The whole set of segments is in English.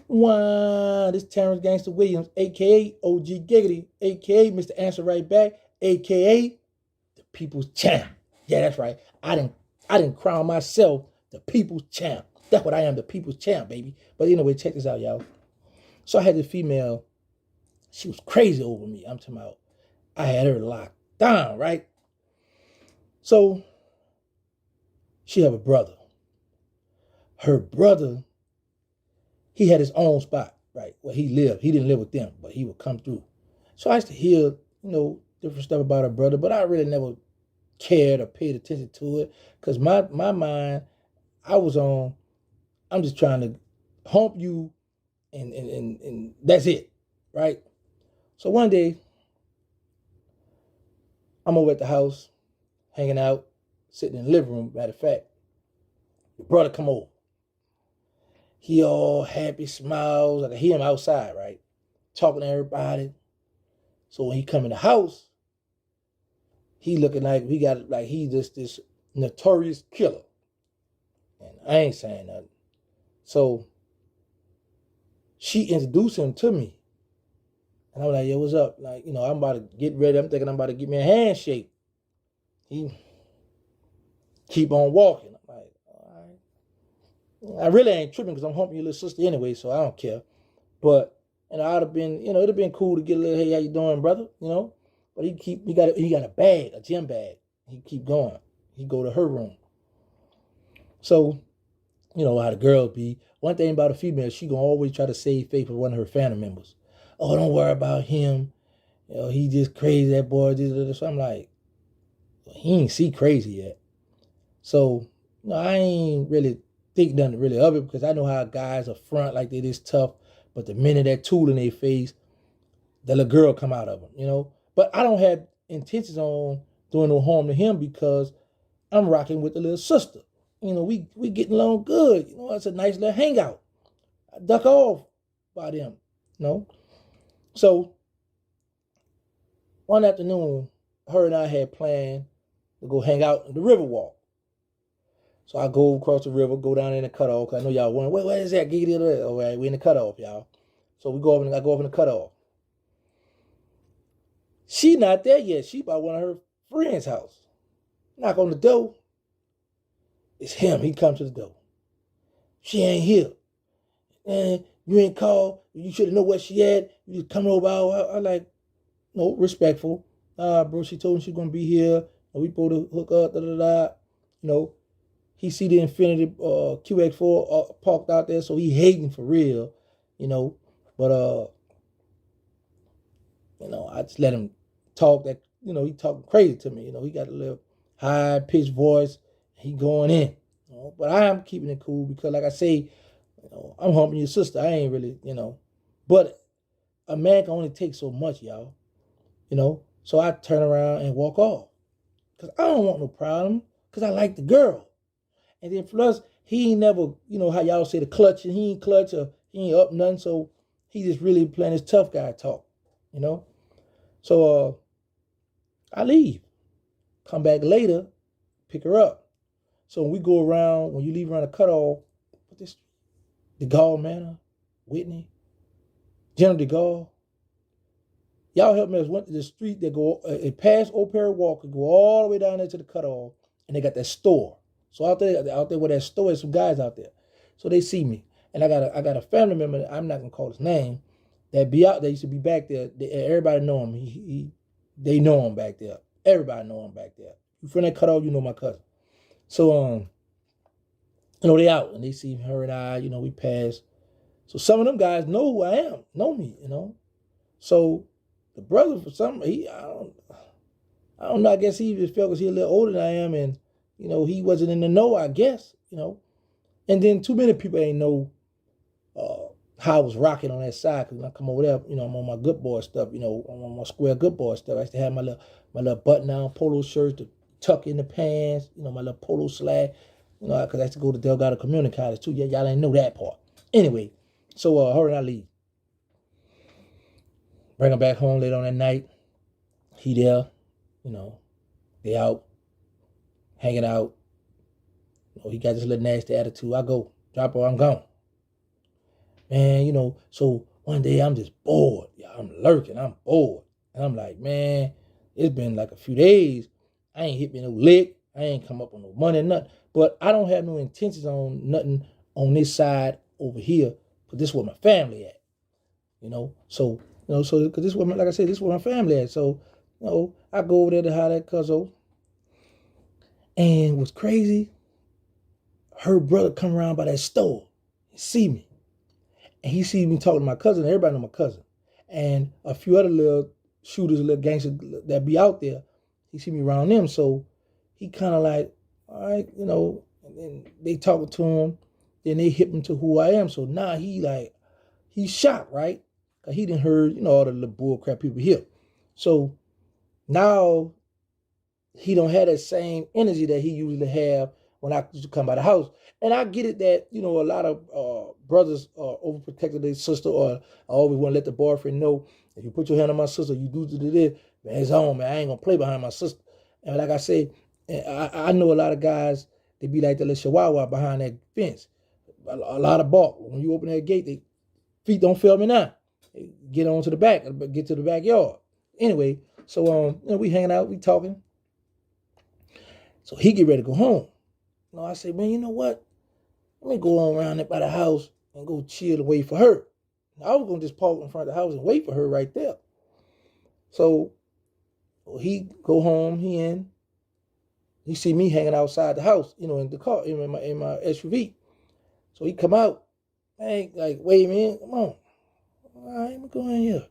Wow, this Terrance Gangsta Williams, aka OG Giggity, aka Mr. Answer Right Back, aka the People's Champ. Yeah, that's right. I didn't crown myself the People's Champ. That's what I am, the People's Champ, baby. But anyway, check this out, y'all. So I had this female, she was crazy over me. I'm talking about, I had her locked down, right? So she have a brother. Her brother, he had his own spot, right, where he lived. He didn't live with them, but he would come through. So I used to hear, different stuff about her brother, but I really never cared or paid attention to it because my mind, I was on, I'm just trying to hump you and that's it, right? So one day, I'm over at the house, hanging out, sitting in the living room, matter of fact. The brother come over. He all happy, smiles. I can hear him outside, right? Talking to everybody. So when he come in the house, he looking like he just this notorious killer. And I ain't saying nothing. So she introduced him to me. And I'm like, yo, what's up? Like, I'm about to get ready. I'm thinking I'm about to give me a handshake. He keep on walking. I'm like, all right. I really ain't tripping because I'm humping your little sister anyway, so I don't care. But I'd have been, it'd have been cool to get a little, hey, how you doing, brother? But he got a bag, a gym bag. He keep going. He go to her room. So, how the girls be. One thing about a female, she gonna always try to save face with one of her family members. Oh, don't worry about him. He just crazy, that boy. So I'm like, he ain't see crazy yet. So, I ain't really think nothing really of it because I know how guys are front like they this tough, but the minute that tool in their face, the little girl come out of them, But I don't have intentions on doing no harm to him because I'm rocking with the little sister. We getting along good. It's a nice little hangout. I duck off by them, So one afternoon, her and I had planned to go hang out in the Riverwalk. So I go across the river, go down in the cutoff. I know y'all wondering, where is that? All right, we in the cutoff, y'all. So I go up in the cutoff. She not there yet. She by one of her friends' house. Knock on the door. It's him. He comes to the door. She ain't here. And you ain't called. You should have known where she at. You just coming over. I like, no, respectful. Bro, she told me she's gonna be here. And we supposed to hook up. He see the Infinity QX4 parked out there, so he hating for real. But I just let him talk that. He talking crazy to me. He got a little high pitched voice. He going in. But I am keeping it cool because, like I say, I'm humping your sister. I ain't really, But a man can only take so much, y'all. So I turn around and walk off because I don't want no problem because I like the girl. And then plus, he ain't never, how y'all say the clutch, and he ain't clutch or he ain't up nothing. So he just really playing his tough guy talk, So I leave. Come back later, pick her up. So when we go around, when you leave around the cutoff, the DeGaulle Manor, Whitney, General DeGaulle, y'all help me. I went to the street that go past Old Perry Walker, go all the way down there to the cutoff, and they got that store. So out there where that store is, some guys out there. So they see me. And I got a family member, I'm not gonna call his name, that be out there, used to be back there. Everybody know him. They know him back there. Everybody know him back there. You from that cutoff, you know my cousin. So they out and they see her and I, we pass. So some of them guys know who I am, know me, So the brother, for some, I don't know, I guess he just felt because he's a little older than I am, and he wasn't in the know, I guess, And then too many people ain't know how I was rocking on that side. Because when I come over there, I'm on my good boy stuff, I'm on my square good boy stuff. I used to have my little button-down polo shirts to tuck in the pants, my little polo slack, because I used to go to Delgado Community College too. Yeah, y'all ain't know that part. Anyway, so her and I leave. Bring him back home late on that night. He there, they out, hanging out. He got this little nasty attitude. I go, drop her, I'm gone. man, you know, so one day I'm just bored. Yeah, I'm lurking, I'm bored. And I'm like, man, it's been like a few days. I ain't hit me no lick. I ain't come up on no money, nothing. But I don't have no intentions on nothing on this side over here, because this is where my family at. You know, so, so, because this is where, like I said, this is where my family at. So, I go over there to holler at Cuzzo. And what's crazy, her brother come around by that store and see me. And he see me talking to my cousin. Everybody know my cousin. And a few other little shooters, little gangsters that be out there. He see me around them. So he kind of like, all right, and then they talking to him. Then they hip him to who I am. So now he's shocked, right? Because he didn't heard, all the little bull crap people here. So now he don't have that same energy that he usually have when I used to come by the house. And I get it that, a lot of brothers are overprotected their sister, or I always want to let the boyfriend know, if you put your hand on my sister, you do this, man, it's on, man. I ain't going to play behind my sister. And like I said, I know a lot of guys, they be like the little chihuahua behind that fence. A lot of bark. When you open that gate, they feet don't fail me now. They get on to the back, get to the backyard. Anyway, so we hanging out, we talking. So he get ready to go home. I say, man, you know what? Let me go on around there by the house and go chill and wait for her. I was going to just park in front of the house and wait for her right there. So he go home, he see me hanging outside the house, in the car, in my SUV. So he come out, man, like, wait, man, come on. All right, let me go in here.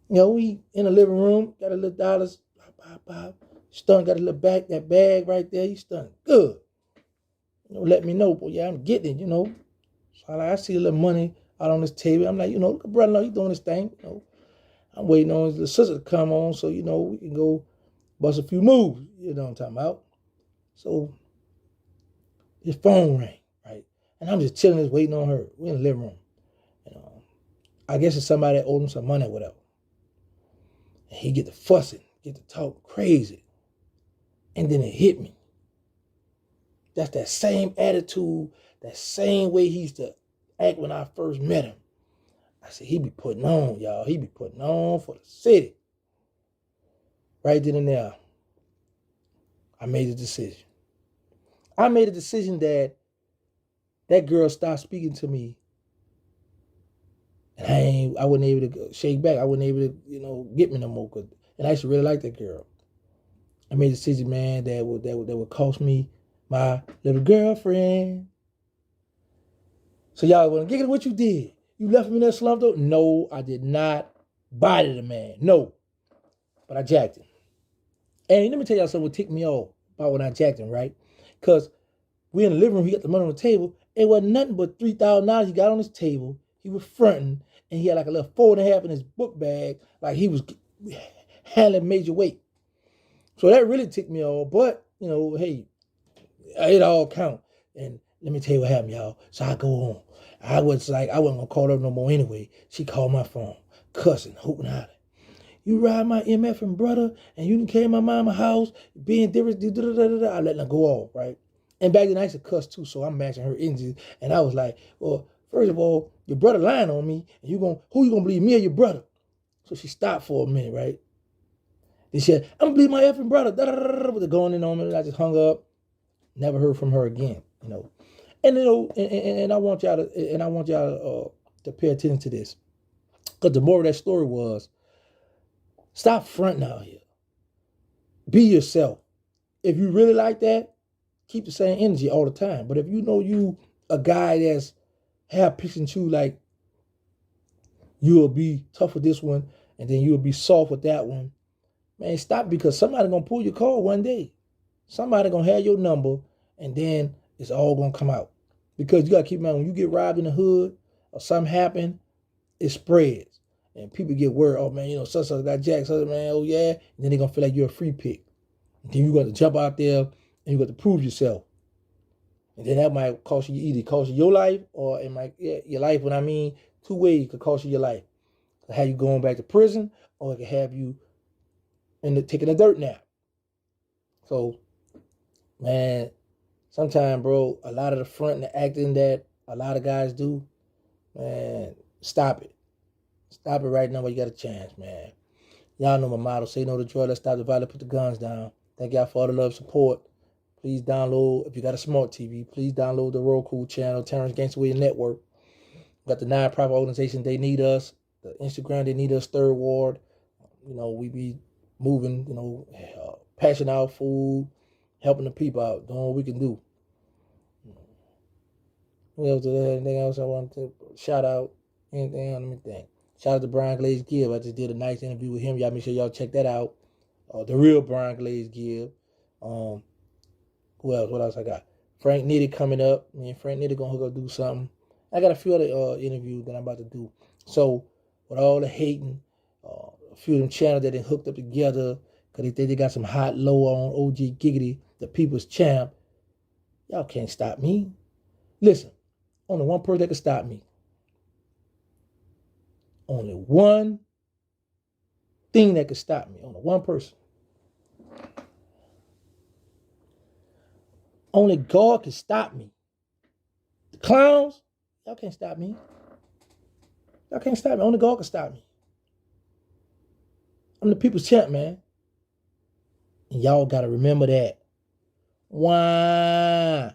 We in the living room, got a little dollars, pop. Stun got a little that bag right there. He stunned good. Let me know, but yeah, I'm getting it, So I see a little money out on this table. I'm like, look, brother, he's doing this thing. I'm waiting on the sister to come on, so we can go bust a few moves. You know what I'm talking about? So his phone rang, right? And I'm just chilling, just waiting on her. We're in the living room. I guess it's somebody that owed him some money or whatever. And he get to fussing, get to talk crazy. And then it hit me. That's that same attitude, that same way he used to act when I first met him. I said, he be putting on, y'all. He be putting on for the city. Right then and there, I made a decision. I made a decision that girl stopped speaking to me. And I wasn't able to shake back. I wasn't able to, get me no more. And I used to really like that girl. I made a decision, man, that would cost me my little girlfriend. So y'all want to get what you did. You left me in that slump though? No, I did not body the man. No. But I jacked him. And let me tell y'all something what ticked me off about when I jacked him, right? Because we in the living room, he got the money on the table. It wasn't nothing but $3,000 he got on his table. He was fronting, and he had like a little 4.5 in his book bag, like he was handling major weight. So that really ticked me off. But, hey, it all count. And let me tell you what happened, y'all. So I go on. I wasn't going to call her no more anyway. She called my phone, cussing, hoping hollering. You ride my MF brother, and you came to my mama's house, being different, I let her go off, right? And back then I used to cuss too, so I'm matching her energy. And I was like, well, first of all, your brother lying on me, and who you going to believe, me or your brother? So she stopped for a minute, right? Then she said, I'm going to believe my effing brother. With the going in on me, and I just hung up. Never heard from her again, And and I want y'all to pay attention to this, because the moral of that story was, stop fronting out here. Be yourself. If you really like that, keep the same energy all the time. But if you a guy that's have picks and choose, like you'll be tough with this one and then you'll be soft with that one, man, stop, because somebody gonna pull your call one day. Somebody gonna have your number, and then it's all gonna come out. Because you gotta keep in mind, when you get robbed in the hood or something happen, it spreads. And people get worried, oh man, such got jacked, such man, oh yeah. And then they're gonna feel like you're a free pick. And then you got to jump out there and you got to prove yourself. And then that might cost you, either cost you your life, or it might, your life, when I mean, two ways it could cost you your life. It could have you going back to prison, or it could have you taking a dirt nap. So, man, sometimes, bro, a lot of the front and the acting that a lot of guys do, Man, stop it. Stop it right now while you got a chance, man. Y'all know my motto. Say no to drug. Let's stop the violence. Put the guns down. Thank y'all for all the love support. Please download, if you got a smart TV, please download the Roku channel, Terrance Gangsta Williams Network. We got the nonprofit organization. They need us. The Instagram, they need us. Third Ward. We be moving, passing out food, helping the people out, doing what we can do. What else? Anything else I want to shout out? Anything? Let me think. Shout out to Brian Glaze Gibb. I just did a nice interview with him. Y'all make sure y'all check that out. The real Brian Glaze Gibb. Who else? What else I got? Frank Nitty coming up. Me and Frank Nitty gonna hook up, do something. I got a few other interviews that I'm about to do. So with all the hating, a few of them channels that they hooked up together because they think they got some hot low on OG Giggity, the people's champ. Y'all can't stop me. Listen, only one person that can stop me. Only one thing that can stop me. Only one person. Only God can stop me. The clowns, y'all can't stop me. Y'all can't stop me. Only God can stop me. I'm the people's champ, man. And y'all got to remember that. Why?